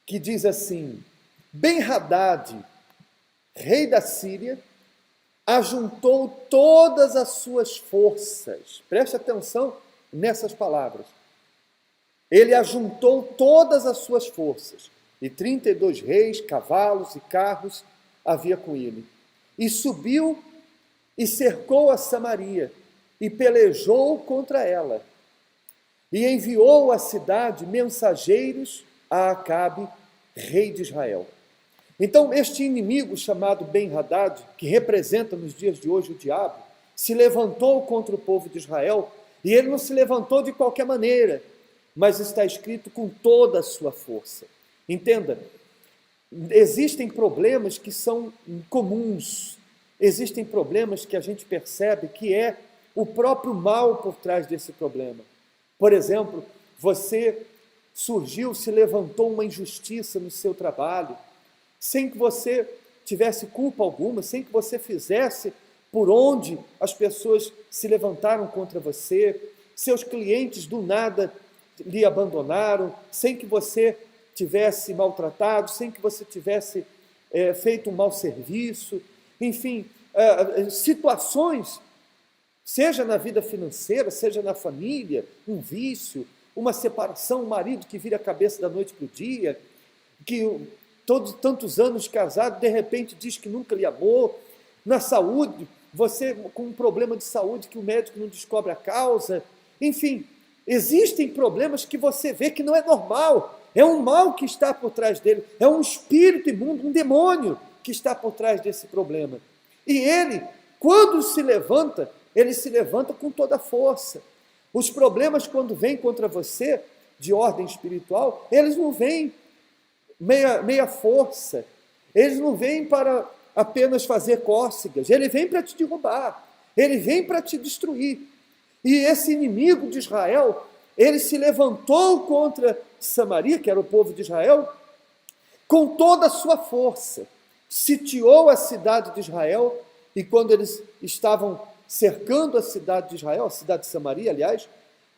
que diz assim: Ben-Hadad, rei da Síria, ajuntou todas as suas forças. Preste atenção nessas palavras. Ele ajuntou todas as suas forças, e 32 reis, cavalos e carros havia com ele. E subiu e cercou a Samaria, e pelejou contra ela. E enviou à cidade mensageiros a Acabe, rei de Israel. Então, este inimigo chamado Ben-Hadad, que representa nos dias de hoje o diabo, se levantou contra o povo de Israel, e ele não se levantou de qualquer maneira, mas está escrito com toda a sua força. Entenda, existem problemas que são comuns, existem problemas que a gente percebe que é o próprio mal por trás desse problema. Por exemplo, você se levantou uma injustiça no seu trabalho, sem que você tivesse culpa alguma, sem que você fizesse por onde as pessoas se levantaram contra você, seus clientes do nada lhe abandonaram, sem que você tivesse maltratado, sem que você tivesse feito um mau serviço, enfim, situações, seja na vida financeira, seja na família, um vício, uma separação, um marido que vira a cabeça da noite para o dia, que tantos anos casado, de repente diz que nunca lhe amou, na saúde, você com um problema de saúde que o médico não descobre a causa, enfim, existem problemas que você vê que não é normal, é um mal que está por trás dele, é um espírito imundo, um demônio que está por trás desse problema. E ele, quando se levanta, ele se levanta com toda a força. Os problemas, quando vêm contra você, de ordem espiritual, eles não vêm meia força, eles não vêm para apenas fazer cócegas, ele vem para te derrubar, ele vem para te destruir. E esse inimigo de Israel, ele se levantou contra Samaria, que era o povo de Israel, com toda a sua força, sitiou a cidade de Israel, e quando eles estavam cercando a cidade de Israel, a cidade de Samaria, aliás,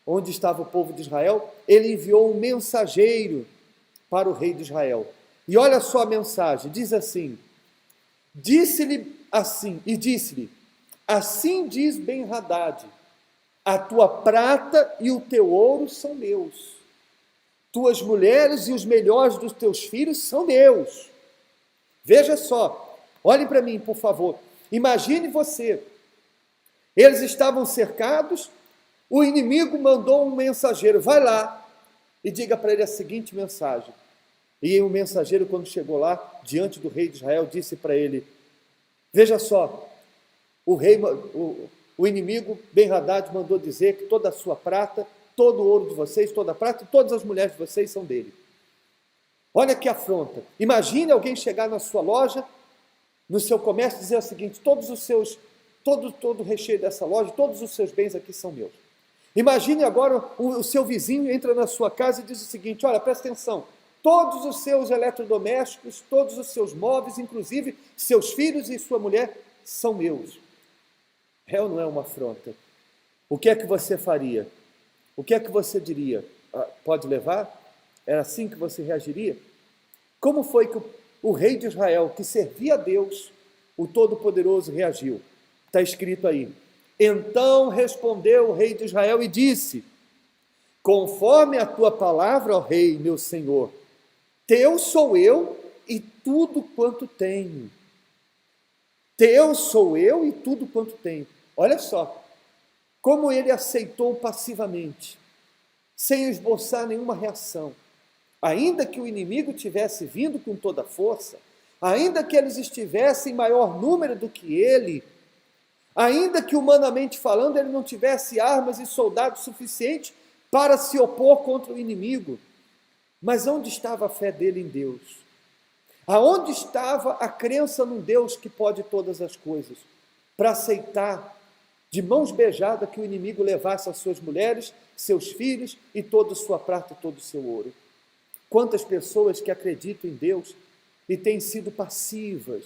onde estava o povo de Israel, ele enviou um mensageiro para o rei de Israel. E olha só a mensagem, diz assim: disse-lhe assim, e disse-lhe, assim diz Ben-Hadad, a tua prata e o teu ouro são meus, tuas mulheres e os melhores dos teus filhos são meus. Veja só, olhem para mim, por favor, imagine você, eles estavam cercados, o inimigo mandou um mensageiro, vai lá e diga para ele a seguinte mensagem. E o mensageiro, quando chegou lá, diante do rei de Israel, disse para ele: veja só, o inimigo Ben-Hadad mandou dizer que toda a sua prata, todo o ouro de vocês, toda a prata e todas as mulheres de vocês são dele. Olha que afronta. Imagine alguém chegar na sua loja, no seu comércio, e dizer o seguinte: todo o recheio dessa loja, todos os seus bens aqui são meus. Imagine agora o seu vizinho entra na sua casa e diz o seguinte: olha, presta atenção, todos os seus eletrodomésticos, todos os seus móveis, inclusive seus filhos e sua mulher, são meus. É ou não é uma afronta? O que é que você faria? O que é que você diria? Pode levar? Era assim que você reagiria? Como foi que o rei de Israel, que servia a Deus, o Todo-Poderoso, reagiu? Está escrito aí: então respondeu o rei de Israel e disse: conforme a tua palavra, ó rei, meu senhor, teu sou eu e tudo quanto tenho. Teu sou eu e tudo quanto tenho. Olha só, como ele aceitou passivamente, sem esboçar nenhuma reação. Ainda que o inimigo tivesse vindo com toda a força, ainda que eles estivessem em maior número do que ele, ainda que humanamente falando ele não tivesse armas e soldados suficientes para se opor contra o inimigo, mas onde estava a fé dele em Deus? Aonde estava a crença num Deus que pode todas as coisas, para aceitar de mãos beijadas que o inimigo levasse as suas mulheres, seus filhos e toda a sua prata e todo o seu ouro? Quantas pessoas que acreditam em Deus e têm sido passivas,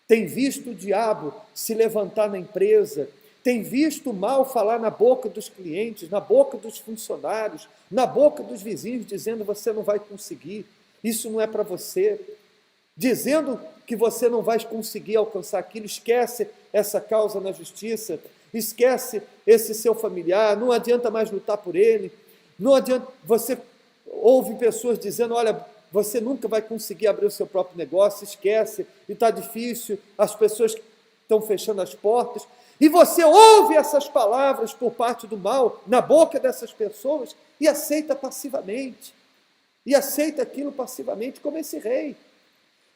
têm visto o diabo se levantar na empresa, têm visto o mal falar na boca dos clientes, na boca dos funcionários, na boca dos vizinhos, dizendo: você não vai conseguir. isso não é para você, dizendo que você não vai conseguir alcançar aquilo. Esquece essa causa na justiça, esquece esse seu familiar, não adianta mais lutar por ele, não adianta. Você ouve pessoas dizendo: olha, você nunca vai conseguir abrir o seu próprio negócio, esquece, e está difícil, as pessoas estão fechando as portas, e você ouve essas palavras por parte do mal, na boca dessas pessoas, e aceita passivamente, e aceita aquilo passivamente como esse rei.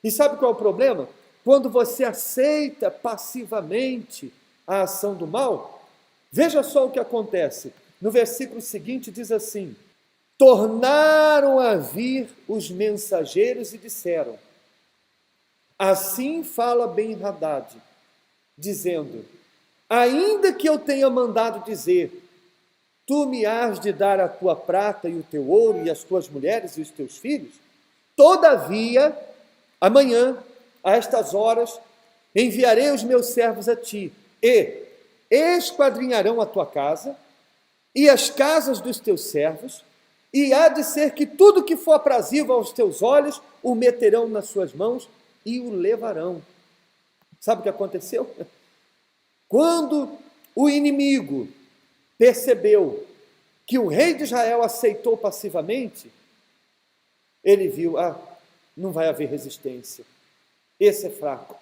E sabe qual é o problema? Quando você aceita passivamente a ação do mal, veja só o que acontece. No versículo seguinte diz assim: tornaram a vir os mensageiros e disseram, assim fala Ben-Hadad, dizendo, ainda que eu tenha mandado dizer, tu me hás de dar a tua prata e o teu ouro e as tuas mulheres e os teus filhos, todavia, amanhã, a estas horas, enviarei os meus servos a ti, e esquadrinharão a tua casa e as casas dos teus servos, e há de ser que tudo que for aprazível aos teus olhos, o meterão nas suas mãos e o levarão. Sabe o que aconteceu? Quando o inimigo percebeu que o rei de Israel aceitou passivamente, ele viu, não vai haver resistência, esse é fraco.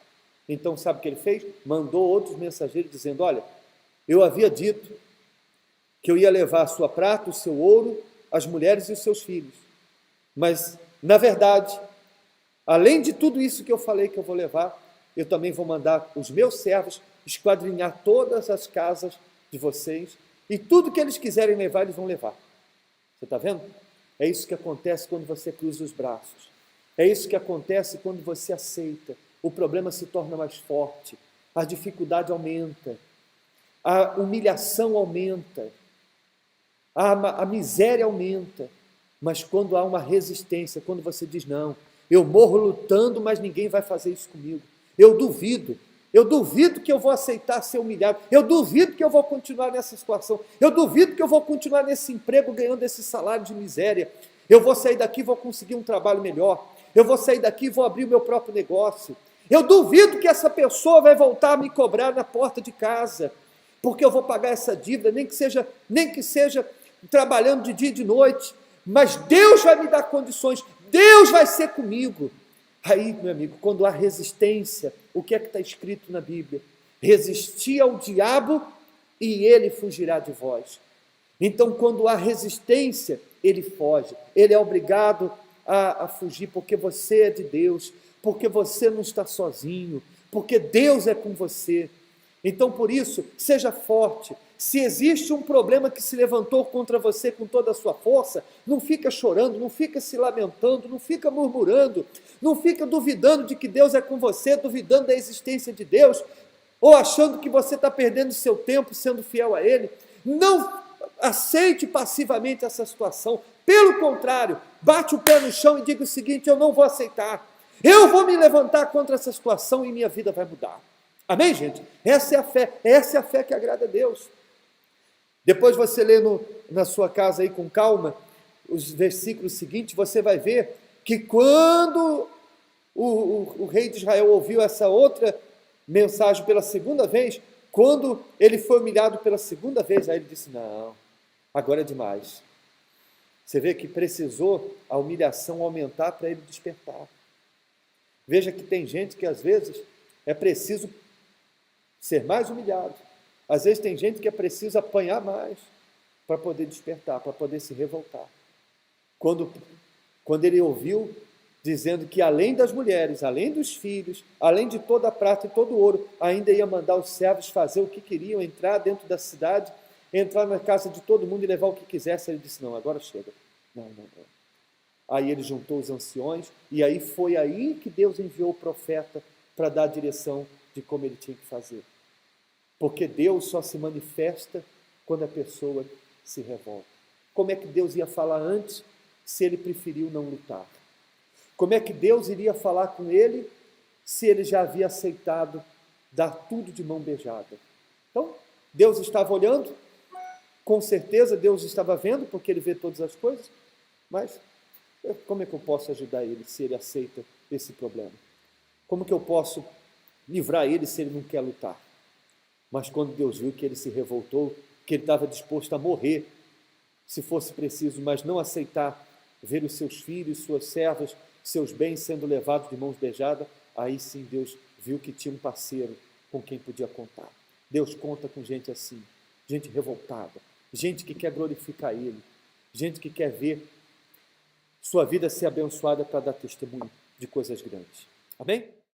Então sabe o que ele fez? Mandou outros mensageiros dizendo, olha, eu havia dito que eu ia levar a sua prata, o seu ouro, as mulheres e os seus filhos, mas na verdade, além de tudo isso que eu falei que eu vou levar, eu também vou mandar os meus servos esquadrinhar todas as casas de vocês, e tudo que eles quiserem levar, eles vão levar. Você está vendo? É isso que acontece quando você cruza os braços. É isso que acontece quando você aceita. O problema se torna mais forte, a dificuldade aumenta, a humilhação aumenta, a miséria aumenta. Mas quando há uma resistência, quando você diz, não, eu morro lutando, mas ninguém vai fazer isso comigo. Eu duvido que eu vou aceitar ser humilhado, eu duvido que eu vou continuar nessa situação, eu duvido que eu vou continuar nesse emprego ganhando esse salário de miséria, eu vou sair daqui e vou conseguir um trabalho melhor, eu vou sair daqui e vou abrir o meu próprio negócio, eu duvido que essa pessoa vai voltar a me cobrar na porta de casa, porque eu vou pagar essa dívida, nem que seja trabalhando de dia e de noite, mas Deus vai me dar condições, Deus vai ser comigo. Aí, meu amigo, quando há resistência, o que é que está escrito na Bíblia? Resistir ao diabo e ele fugirá de vós. Então, quando há resistência, ele foge. Ele é obrigado a fugir, porque você é de Deus, porque você não está sozinho, porque Deus é com você. Então, por isso, seja forte. Se existe um problema que se levantou contra você com toda a sua força, não fica chorando, não fica se lamentando, não fica murmurando, não fica duvidando de que Deus é com você, duvidando da existência de Deus, ou achando que você está perdendo seu tempo sendo fiel a Ele. Não aceite passivamente essa situação. Pelo contrário, bate o pé no chão e diga o seguinte, eu não vou aceitar. Eu vou me levantar contra essa situação e minha vida vai mudar. Amém, gente? Essa é a fé que agrada a Deus. Depois você lê na sua casa aí com calma, os versículos seguintes, você vai ver que quando o rei de Israel ouviu essa outra mensagem pela segunda vez, quando ele foi humilhado pela segunda vez, aí ele disse, não, agora é demais. Você vê que precisou a humilhação aumentar para ele despertar. Veja que tem gente que às vezes é preciso ser mais humilhado. Às vezes tem gente que é preciso apanhar mais para poder despertar, para poder se revoltar. Quando ele ouviu dizendo que além das mulheres, além dos filhos, além de toda a prata e todo o ouro, ainda ia mandar os servos fazer o que queriam, entrar dentro da cidade, entrar na casa de todo mundo e levar o que quisesse, ele disse, não, agora chega. Não. Aí ele juntou os anciões, e aí foi aí que Deus enviou o profeta para dar a direção de como ele tinha que fazer. Porque Deus só se manifesta quando a pessoa se revolta. Como é que Deus ia falar antes se ele preferiu não lutar? Como é que Deus iria falar com ele se ele já havia aceitado dar tudo de mão beijada? Então, Deus estava olhando, com certeza Deus estava vendo, porque ele vê todas as coisas, mas Como é que eu posso ajudar ele se ele aceita esse problema? Como que eu posso livrar ele se ele não quer lutar? Mas quando Deus viu que ele se revoltou, que ele estava disposto a morrer, se fosse preciso, mas não aceitar ver os seus filhos, suas servas, seus bens sendo levados de mãos beijadas, aí sim Deus viu que tinha um parceiro com quem podia contar. Deus conta com gente assim, gente revoltada, gente que quer glorificar Ele, gente que quer ver sua vida ser abençoada para dar testemunho de coisas grandes. Amém?